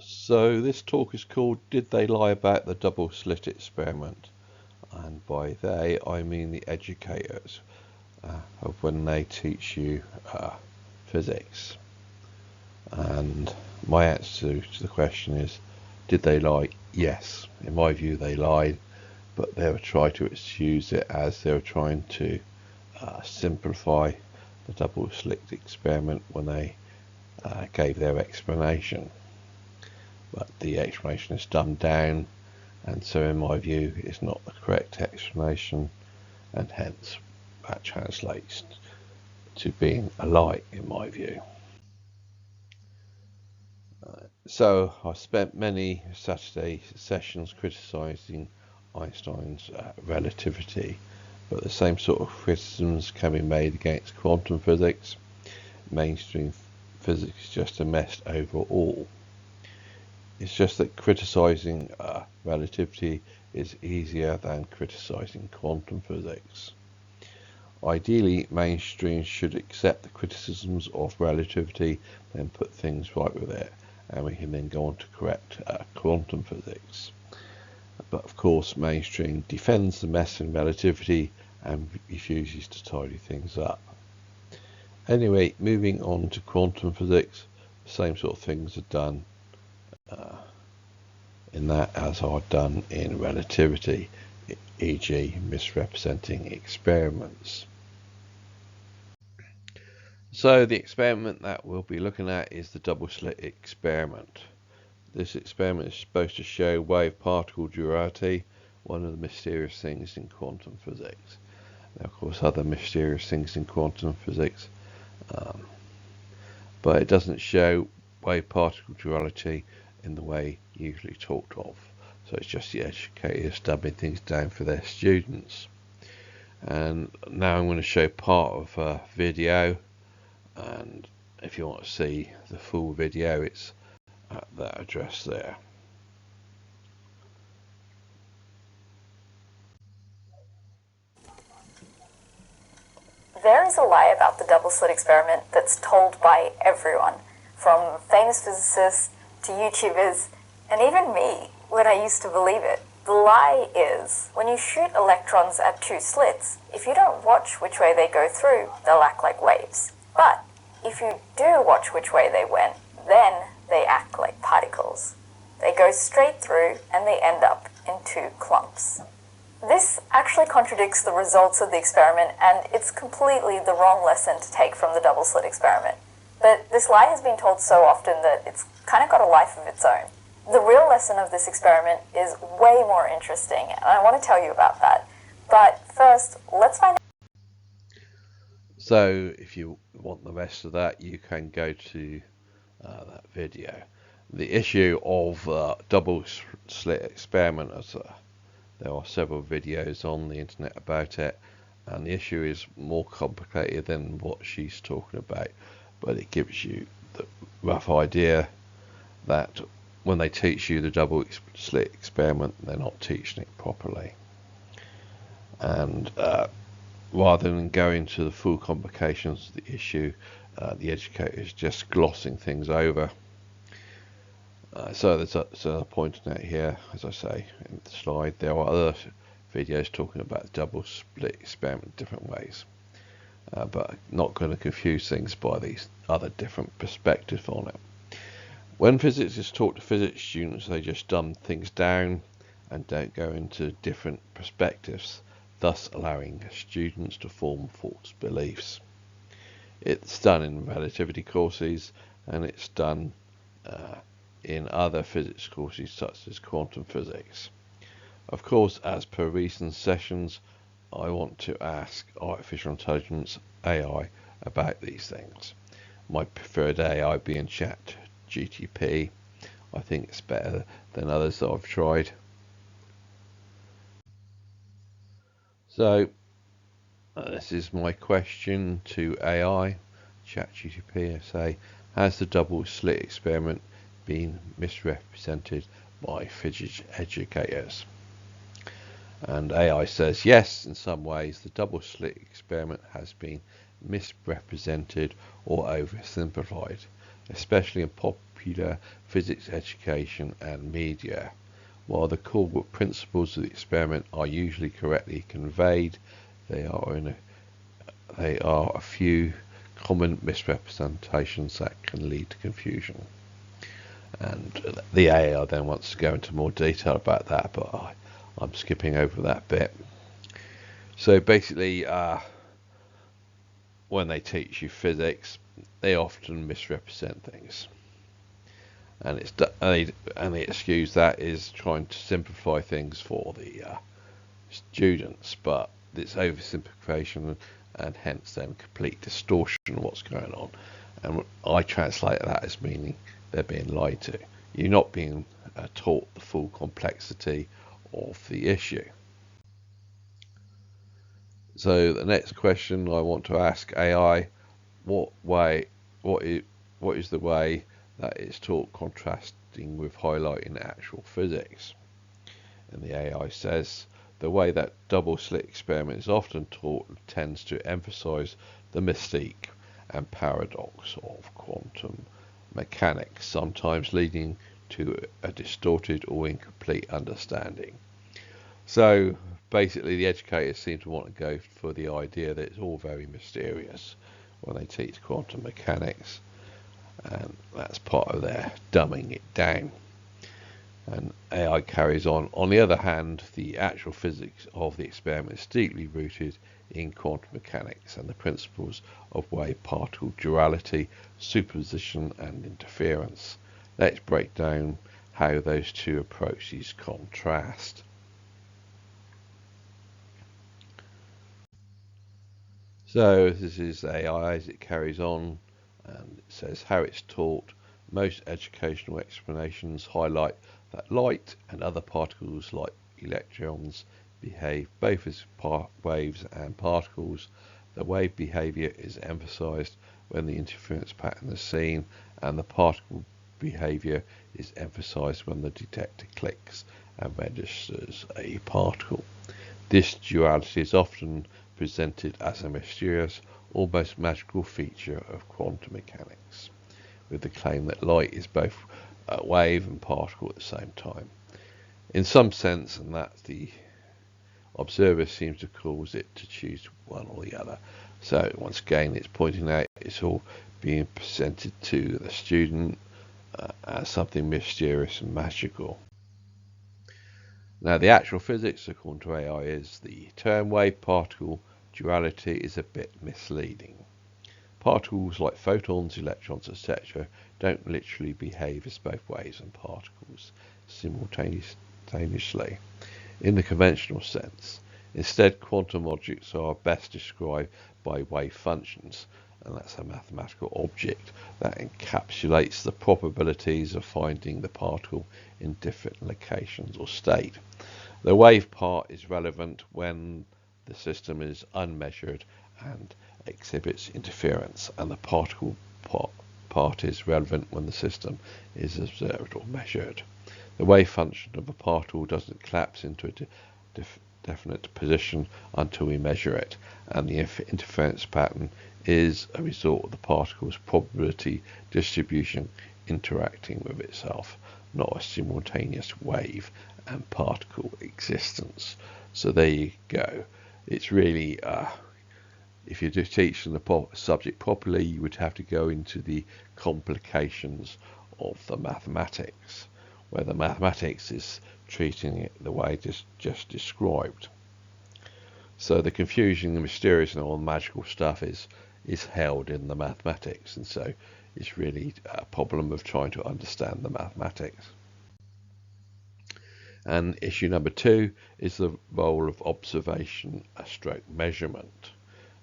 So this talk is called "Did They Lie About the Double Slit Experiment?" And by they I mean the educators of when they teach you physics. And my answer to the question is, did they lie? Yes. In my view they lied, but they were trying to excuse it as they were trying to simplify the double slit experiment when they gave their explanation. But the explanation is dumbed down, and so in my view it's not the correct explanation, and hence that translates to being a lie in my view. So I spent many Saturday sessions criticising Einstein's relativity, but the same sort of criticisms can be made against quantum physics. Mainstream physics is just a mess overall. It's just that criticising relativity is easier than criticising quantum physics. Ideally, mainstream should accept the criticisms of relativity, then put things right with it, and we can then go on to correct quantum physics. But of course, mainstream defends the mess in relativity and refuses to tidy things up. Anyway, moving on to quantum physics, the same sort of things are done in that as are done in relativity, e.g. misrepresenting experiments. So the experiment that we'll be looking at is the double slit experiment. This experiment is supposed to show wave-particle duality, one of the mysterious things in quantum physics. There are of course other mysterious things in quantum physics, but it doesn't show wave-particle duality in the way usually talked of. So it's just the educators dumbing things down for their students. And now I'm going to show part of a video, and if you want to see the full video, it's at that address there. There is a lie about the double slit experiment that's told by everyone, from famous physicists to YouTubers, and even me, when I used to believe it. The lie is, when you shoot electrons at two slits, if you don't watch which way they go through, they'll act like waves. But if you do watch which way they went, then they act like particles. They go straight through and they end up in two clumps. This actually contradicts the results of the experiment, and it's completely the wrong lesson to take from the double slit experiment. But this lie has been told so often that it's kind of got a life of its own. The real lesson of this experiment is way more interesting, and I want to tell you about that. But first, let's find out. So if you want the rest of that, you can go to that video. The issue of double slit experiment is there are several videos on the internet about it, and the issue is more complicated than what she's talking about, but it gives you the rough idea that when they teach you the double slit experiment, they're not teaching it properly. And rather than going to the full complications of the issue, the educator is just glossing things over. So there's a point out here, as I say in the slide, there are other videos talking about the double split experiment different ways, but not going to confuse things by these other different perspectives on it. When physics is taught to physics students, they just dumb things down and don't go into different perspectives, thus allowing students to form false beliefs. It's done in relativity courses, and it's done in other physics courses such as quantum physics. Of course, as per recent sessions, I want to ask artificial intelligence, AI, about these things. My preferred AI being ChatGPT. I think it's better than others that I've tried. So this is my question to AI, ChatGPT. I say, has the double slit experiment been misrepresented by physics educators? And AI says yes, in some ways the double slit experiment has been misrepresented or oversimplified. especially in popular physics education and media. While the core principles of the experiment are usually correctly conveyed, there are a few common misrepresentations that can lead to confusion. And the AI then wants to go into more detail about that, but I'm skipping over that bit. So basically, when they teach you physics, they often misrepresent things, and the excuse that is trying to simplify things for the students, but it's oversimplification and hence then complete distortion of what's going on. And I translate that as meaning they're being lied to. You're not being taught the full complexity of the issue. So the next question I want to ask AI: what is the way that it's taught contrasting with highlighting actual physics? And the AI says the way that double slit experiment is often taught tends to emphasize the mystique and paradox of quantum mechanics, sometimes leading to a distorted or incomplete understanding. So basically, the educators seem to want to go for the idea that it's all very mysterious when they teach quantum mechanics, and that's part of their dumbing it down. And AI carries on. On the other hand, the actual physics of the experiment is deeply rooted in quantum mechanics and the principles of wave-particle duality, superposition, and interference. Let's break down how those two approaches contrast. So this is AI as it carries on, and it says how it's taught. Most educational explanations highlight that light and other particles like electrons behave both as waves and particles. The wave behavior is emphasized when the interference pattern is seen, and the particle behavior is emphasized when the detector clicks and registers a particle. This duality is often presented as a mysterious, almost magical feature of quantum mechanics, with the claim that light is both a wave and particle at the same time. In some sense, and that the observer seems to cause it to choose one or the other. So once again, it's pointing out it's all being presented to the student as something mysterious and magical. Now, the actual physics, according to AI, is the term wave-particle duality is a bit misleading. Particles like photons, electrons, etc. don't literally behave as both waves and particles simultaneously in the conventional sense. Instead, quantum objects are best described by wave functions, and that's a mathematical object that encapsulates the probabilities of finding the particle in different locations or state. The wave part is relevant when the system is unmeasured and exhibits interference, and the particle part is relevant when the system is observed or measured. The wave function of a particle doesn't collapse into a definite position until we measure it, and the interference pattern is a result of the particle's probability distribution interacting with itself, not a simultaneous wave and particle existence. So there you go. It's really, if you're just teaching the subject properly, you would have to go into the complications of the mathematics, where the mathematics is treating it the way just described. So the confusion, the mysterious and all the magical stuff is held in the mathematics, and so it's really a problem of trying to understand the mathematics. And issue number 2 is the role of observation stroke measurement.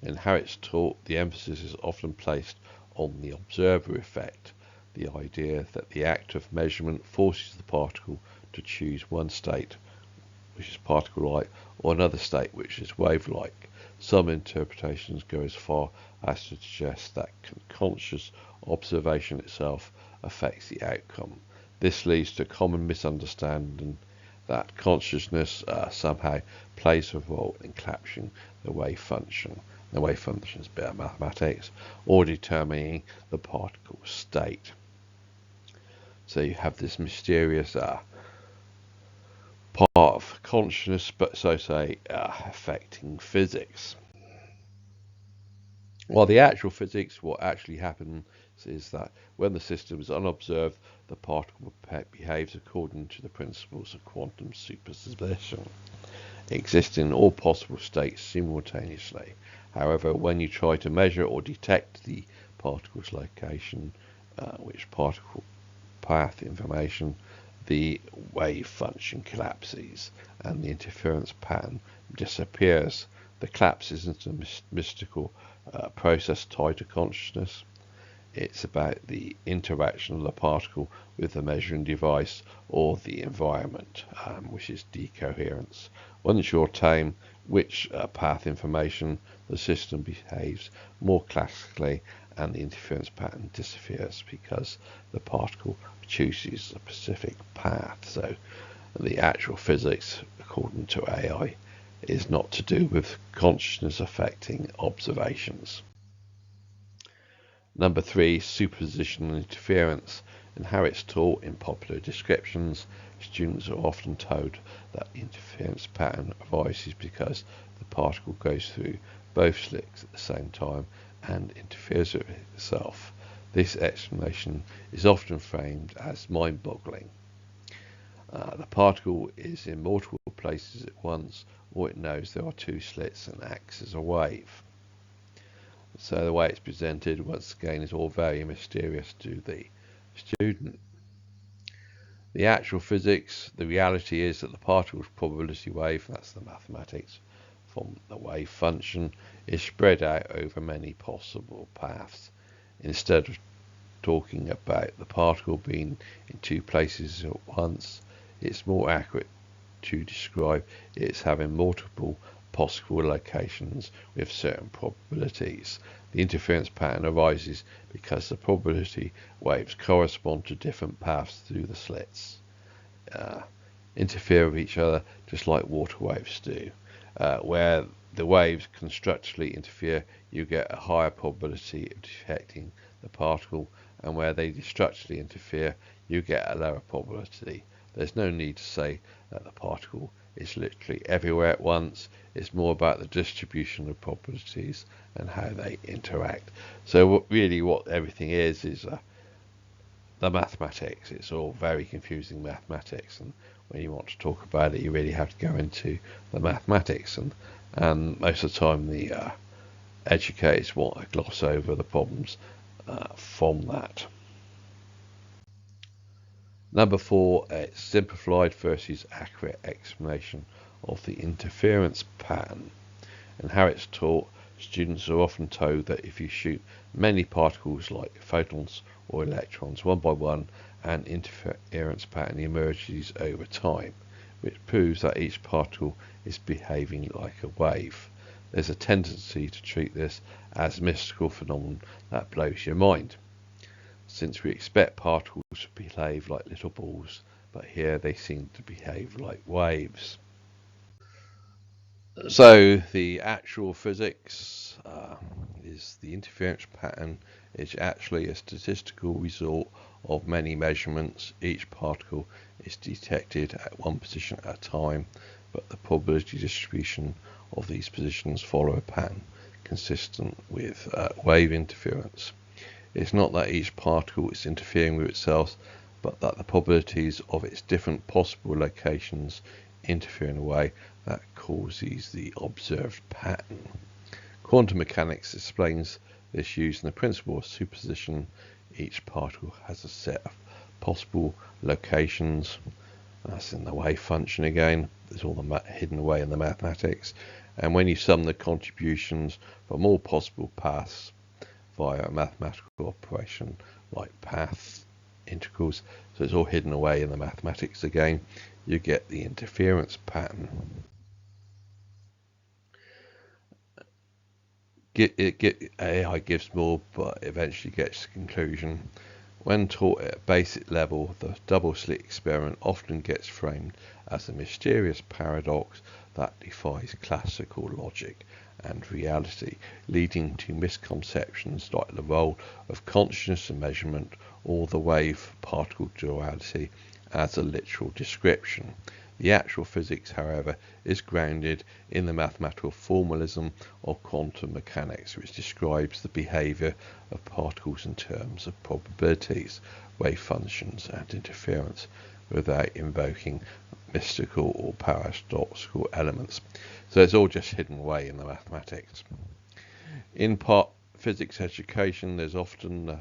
In how it's taught, the emphasis is often placed on the observer effect, the idea that the act of measurement forces the particle to choose one state, which is particle-like, or another state, which is wave-like. Some interpretations go as far as to suggest that conscious observation itself affects the outcome. This leads to a common misunderstanding that consciousness somehow plays a role in capturing the wave function, the wave functions, bit of mathematics, or determining the particle state. So you have this mysterious part of consciousness, but so say affecting physics. Well, the actual physics, what actually happens is that when the system is unobserved, the particle behaves according to the principles of quantum superposition, existing in all possible states simultaneously. However, when you try to measure or detect the particle's location, which particle path information, the wave function collapses and the interference pattern disappears. The collapse isn't a mystical process tied to consciousness. It's about the interaction of the particle with the measuring device or the environment, which is decoherence. Once you attain which path information, the system behaves more classically and the interference pattern disappears because the particle chooses a specific path. So the actual physics, according to AI, is not to do with consciousness affecting observations. Number 3, superpositional interference. And how it's taught in popular descriptions, students are often told that the interference pattern arises because the particle goes through both slits at the same time and interferes with itself. This explanation is often framed as mind-boggling. The particle is in multiple places at once, or it knows there are two slits and acts as a wave. So the way it's presented, once again, is all very mysterious to the student. The actual physics, the reality is that the particle's probability wave, that's the mathematics from the wave function, is spread out over many possible paths. Instead of talking about the particle being in two places at once, it's more accurate to describe it as having multiple possible locations with certain probabilities. The interference pattern arises because the probability waves correspond to different paths through the slits, interfere with each other just like water waves do. Where the waves constructively interfere, you get a higher probability of detecting the particle, and where they destructively interfere, you get a lower probability. There's no need to say that the particle is literally everywhere at once. It's more about the distribution of probabilities and how they interact. So what everything is the mathematics. It's all very confusing mathematics, and when you want to talk about it, you really have to go into the mathematics, and most of the time the educators want to gloss over the problems from that. Number 4, it's simplified versus accurate explanation of the interference pattern. And how it's taught, students are often told that if you shoot many particles like photons or electrons one by one, an interference pattern emerges over time, which proves that each particle is behaving like a wave. There's a tendency to treat this as a mystical phenomenon that blows your mind, since we expect particles to behave like little balls, but here they seem to behave like waves. So the actual physics is the interference pattern is actually a statistical result of many measurements. Each particle is detected at one position at a time, but the probability distribution of these positions follow a pattern consistent with wave interference. It's not that each particle is interfering with itself, but that the probabilities of its different possible locations interfere in a way that causes the observed pattern. Quantum mechanics explains this using the principle of superposition. Each particle has a set of possible locations. That's in the wave function again. There's all the hidden away in the mathematics. And when you sum the contributions from all possible paths via a mathematical operation like path integrals, so it's all hidden away in the mathematics again, you get the interference pattern. AI gives more, but eventually gets to the conclusion. When taught at a basic level, the double slit experiment often gets framed as a mysterious paradox that defies classical logic and reality, leading to misconceptions like the role of consciousness and measurement, or the wave-particle duality as a literal description. The actual physics, however, is grounded in the mathematical formalism of quantum mechanics, which describes the behavior of particles in terms of probabilities, wave functions, and interference, without invoking mystical or paradoxical elements. So it's all just hidden away in the mathematics. In part physics education, there's often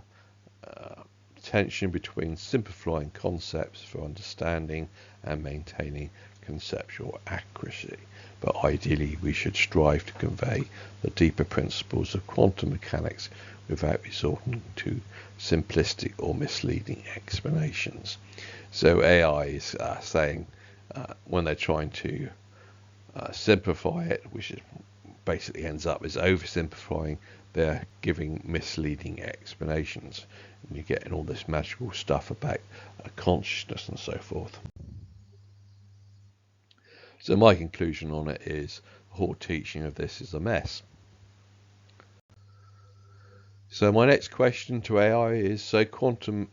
tension between simplifying concepts for understanding and maintaining conceptual accuracy. But ideally, we should strive to convey the deeper principles of quantum mechanics without resorting to simplistic or misleading explanations. So AI is saying when they're trying to simplify it, which is basically ends up as oversimplifying, they're giving misleading explanations, and you're getting all this magical stuff about consciousness and so forth. So my conclusion on it is the whole teaching of this is a mess. So my next question to AI is, so quantum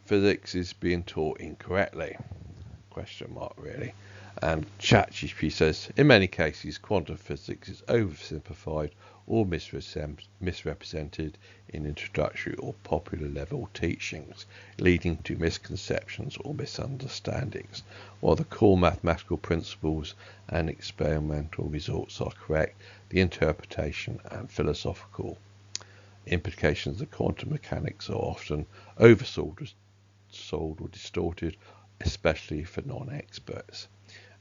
physics is being taught incorrectly? Question mark, really. And ChatGPT says, in many cases, quantum physics is oversimplified or misrepresented in introductory or popular level teachings, leading to misconceptions or misunderstandings. While the core mathematical principles and experimental results are correct, the interpretation and philosophical implications of quantum mechanics are often oversold or distorted, especially for non-experts.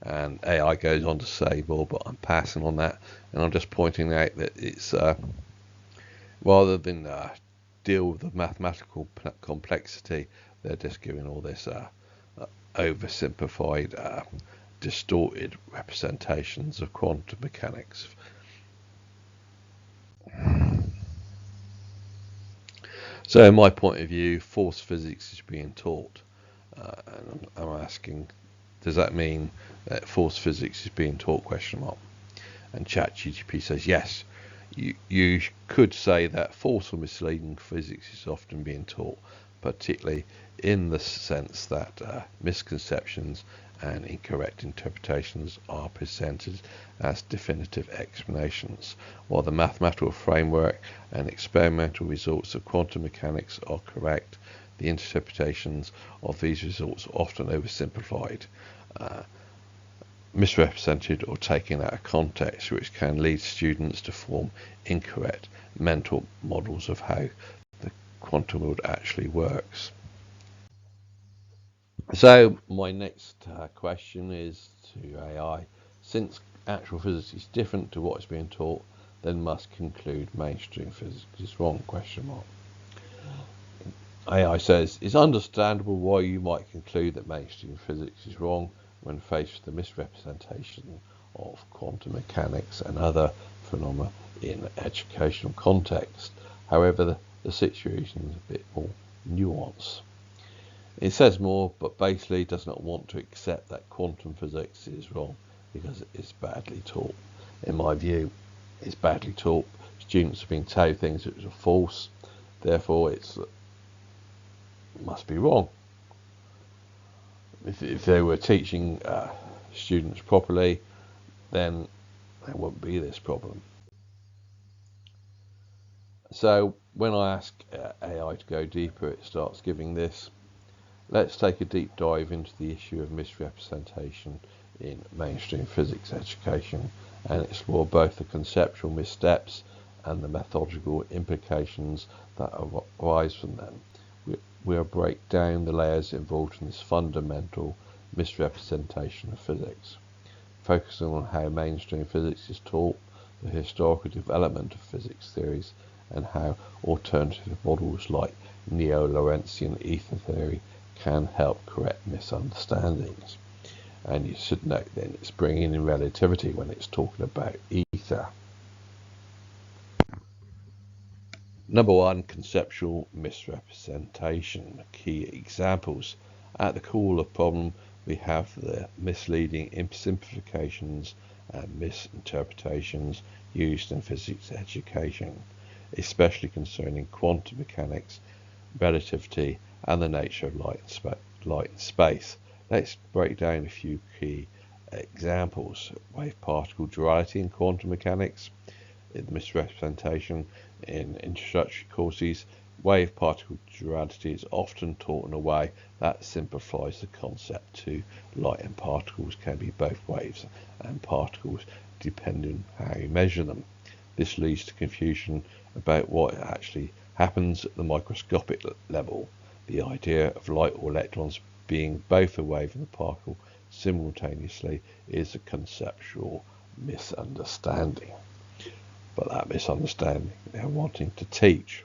And AI goes on to say more, but I'm passing on that, and I'm just pointing out that it's rather than deal with the mathematical complexity, they're just giving all this oversimplified, distorted representations of quantum mechanics. So in my point of view, force physics is being taught, and I'm asking, does that mean that force physics is being taught, question mark? And ChatGPT says yes. You could say that false or misleading physics is often being taught, particularly in the sense that misconceptions and incorrect interpretations are presented as definitive explanations, while the mathematical framework and experimental results of quantum mechanics are correct. The interpretations of these results are often oversimplified, misrepresented, or taken out of context, which can lead students to form incorrect mental models of how the quantum world actually works. So my next question is to AI. Since actual physics is different to what is being taught, then must conclude mainstream physics is wrong, question mark. AI says, it's understandable why you might conclude that mainstream physics is wrong when faced with the misrepresentation of quantum mechanics and other phenomena in educational context. However, the situation is a bit more nuanced. It says more, but basically does not want to accept that quantum physics is wrong because it is badly taught. In my view, it's badly taught. Students have been told things that are false, therefore it must be wrong. If they were teaching students properly, then there wouldn't be this problem. So when I ask AI to go deeper, it starts giving this. Let's take a deep dive into the issue of misrepresentation in mainstream physics education and explore both the conceptual missteps and the methodological implications that arise from them. We'll break down the layers involved in this fundamental misrepresentation of physics, focusing on how mainstream physics is taught, the historical development of physics theories, and how alternative models like neo-Lorentzian ether theory can help correct misunderstandings. And you should note then it's bringing in relativity when it's talking about ether. Number one, conceptual misrepresentation. Key examples. At the core of the problem, we have the misleading simplifications and misinterpretations used in physics education, especially concerning quantum mechanics, relativity, and the nature of light and space. Let's break down a few key examples. Wave-particle duality in quantum mechanics, in the misrepresentation in introductory courses. Wave-particle duality is often taught in a way that simplifies the concept to light and particles can be both waves and particles depending on how you measure them. This leads to confusion about what actually happens at the microscopic level. The idea of light or electrons being both a wave and a particle simultaneously is a conceptual misunderstanding. But that misunderstanding they're wanting to teach.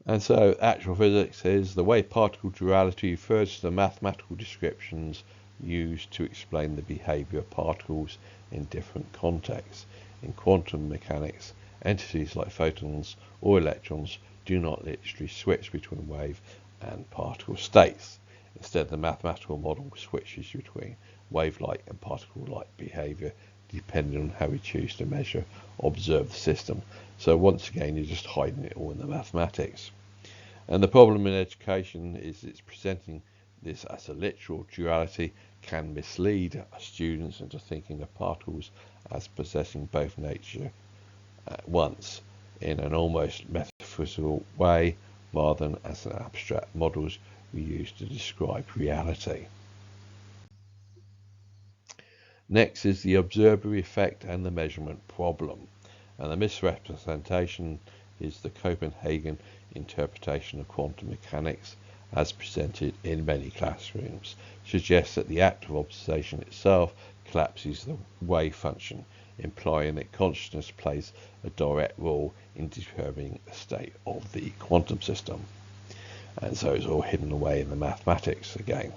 And so actual physics is the wave-particle duality refers to the mathematical descriptions used to explain the behavior of particles in different contexts. In quantum mechanics, entities like photons or electrons do not literally switch between wave and particle states. Instead, the mathematical model switches between wave-like and particle-like behavior depending on how we choose to measure or observe the system. So once again, you're just hiding it all in the mathematics. And the problem in education is it's presenting this as a literal duality can mislead students into thinking of particles as possessing both nature at once in an almost metaphysical way rather than as an abstract models we use to describe reality. Next is the observatory effect and the measurement problem. And the misrepresentation is the Copenhagen interpretation of quantum mechanics as presented in many classrooms, suggests that the act of observation itself collapses the wave function, implying that consciousness plays a direct role in determining the state of the quantum system. And so it's all hidden away in the mathematics again,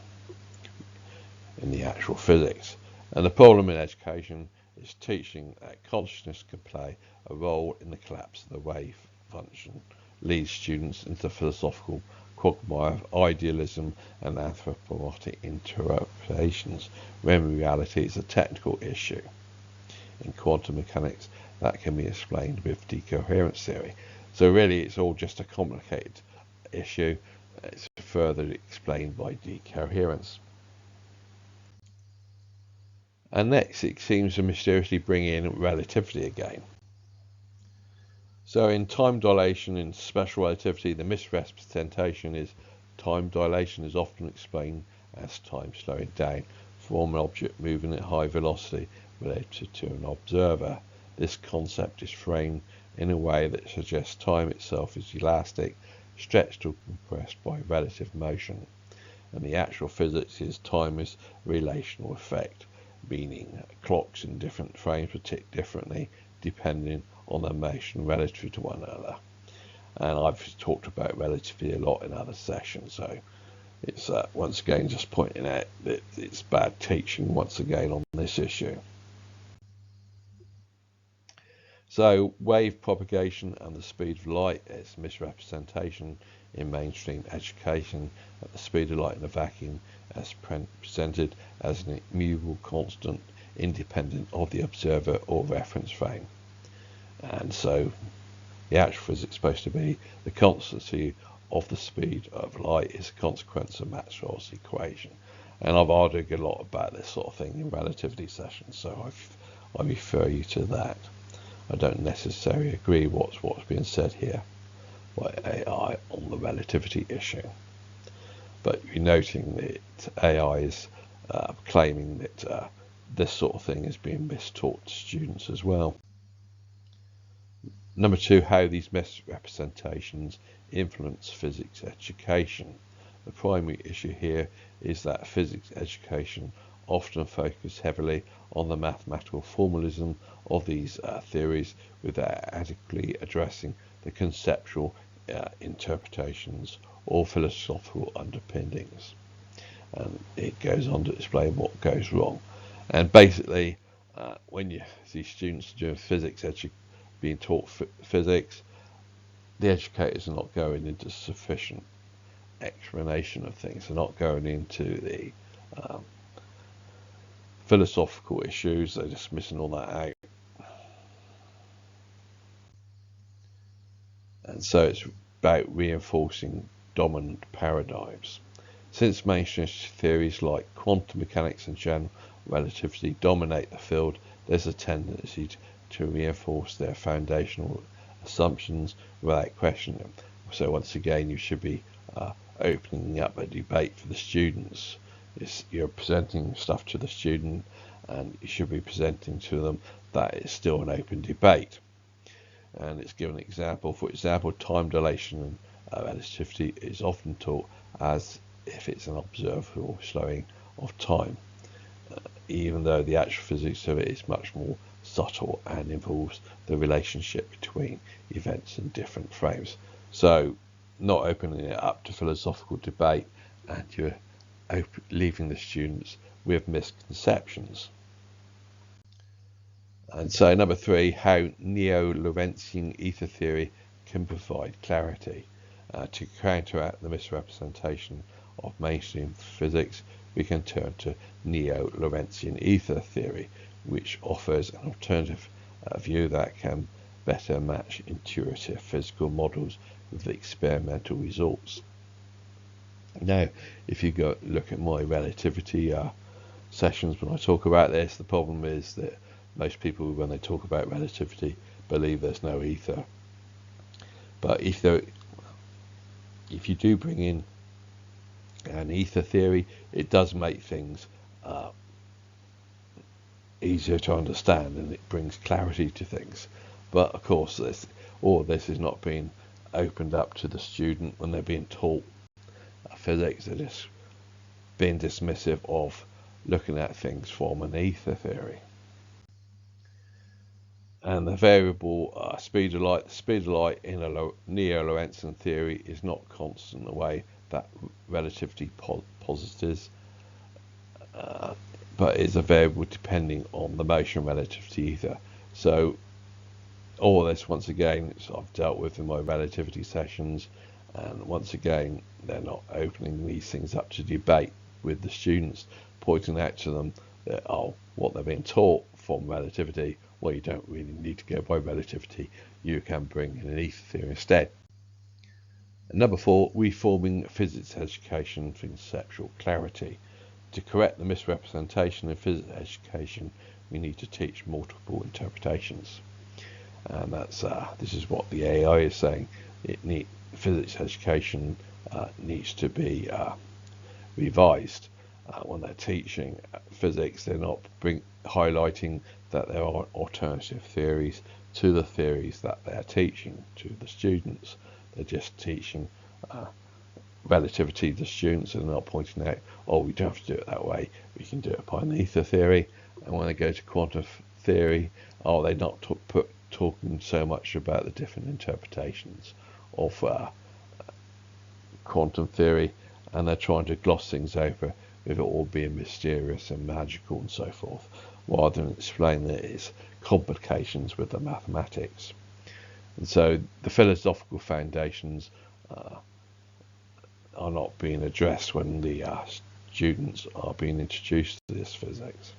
in the actual physics. And the problem in education is teaching that consciousness can play a role in the collapse of the wave function, leads students into philosophical quagmire of idealism and anthropomorphic interpretations, when reality is a technical issue. In quantum mechanics, that can be explained with decoherence theory. So really, it's all just a complicated issue. It's further explained by decoherence. And next, it seems to mysteriously bring in relativity again. So in time dilation in special relativity, the misrepresentation is time dilation is often explained as time slowing down from an object moving at high velocity related to an observer. This concept is framed in a way that suggests time itself is elastic, stretched or compressed by relative motion. And the actual physics is time is a relational effect, meaning clocks in different frames will tick differently depending on their motion relative to one another. And I've talked about relativity a lot in other sessions, so it's once again just pointing out that it's bad teaching once again on this issue. So wave propagation and the speed of light is misrepresentation in mainstream education at the speed of light in a vacuum as presented as an immutable constant independent of the observer or reference frame. And so the actual physics is supposed to be the constancy of the speed of light is a consequence of Maxwell's equation. And I've argued a lot about this sort of thing in relativity sessions, so I refer you to that. I don't necessarily agree with what's being said here by AI on the relativity issue. But you're noting that AI is claiming that this sort of thing is being mistaught to students as well. Number two, how these misrepresentations influence physics education. The primary issue here is that physics education often focuses heavily on the mathematical formalism of these theories without adequately addressing the conceptual interpretations or philosophical underpinnings. And it goes on to explain what goes wrong. And basically, when you see students doing physics being taught physics, the educators are not going into sufficient explanation of things. They're not going into the philosophical issues. They're just missing all that out. And so it's about reinforcing dominant paradigms. Since mainstream theories like quantum mechanics and general relativity dominate the field, there's a tendency to reinforce their foundational assumptions without questioning them. So once again, you should be opening up a debate for the students. You're presenting stuff to the student, and you should be presenting to them that it's still an open debate. And it's given an example. For example, time dilation and relativity is often taught as if it's an observable slowing of time, even though the actual physics of it is much more subtle and involves the relationship between events in different frames. So not opening it up to philosophical debate, and you're leaving the students with misconceptions. And so number 3, how neo-Lorentzian ether theory can provide clarity. To counteract the misrepresentation of mainstream physics, we can turn to neo-Lorentzian ether theory, which offers an alternative view that can better match intuitive physical models with the experimental results. Now, if you go look at my relativity sessions when I talk about this, the problem is that most people, when they talk about relativity, believe there's no ether. But if you do bring in an ether theory, it does make things easier to understand, and it brings clarity to things. But of course, all this is not being opened up to the student when they're being taught physics. They're just being dismissive of looking at things from an ether theory. And the variable speed of light. The speed of light in a neo-Lorentzian theory is not constant the way that relativity posits, but is a variable depending on the motion relativity ether. So all this, once again, I've dealt with in my relativity sessions, and once again, they're not opening these things up to debate with the students, pointing out to them that, what they're being taught from relativity, well, you don't really need to go by relativity. You can bring in an ether theory instead. And number 4, reforming physics education for conceptual clarity. To correct the misrepresentation in physics education, we need to teach multiple interpretations. And this is what the AI is saying. Physics education needs to be revised. When they're teaching physics, they're not highlighting that there are alternative theories to the theories that they're teaching to the students. They're just teaching relativity to the students, and they're not pointing out, we don't have to do it that way. We can do it by an ether theory. And when they go to quantum theory, they're not talking so much about the different interpretations of quantum theory, and they're trying to gloss things over with it all being mysterious and magical and so forth, rather than explain that it's complications with the mathematics. And so the philosophical foundations are not being addressed when the students are being introduced to this physics.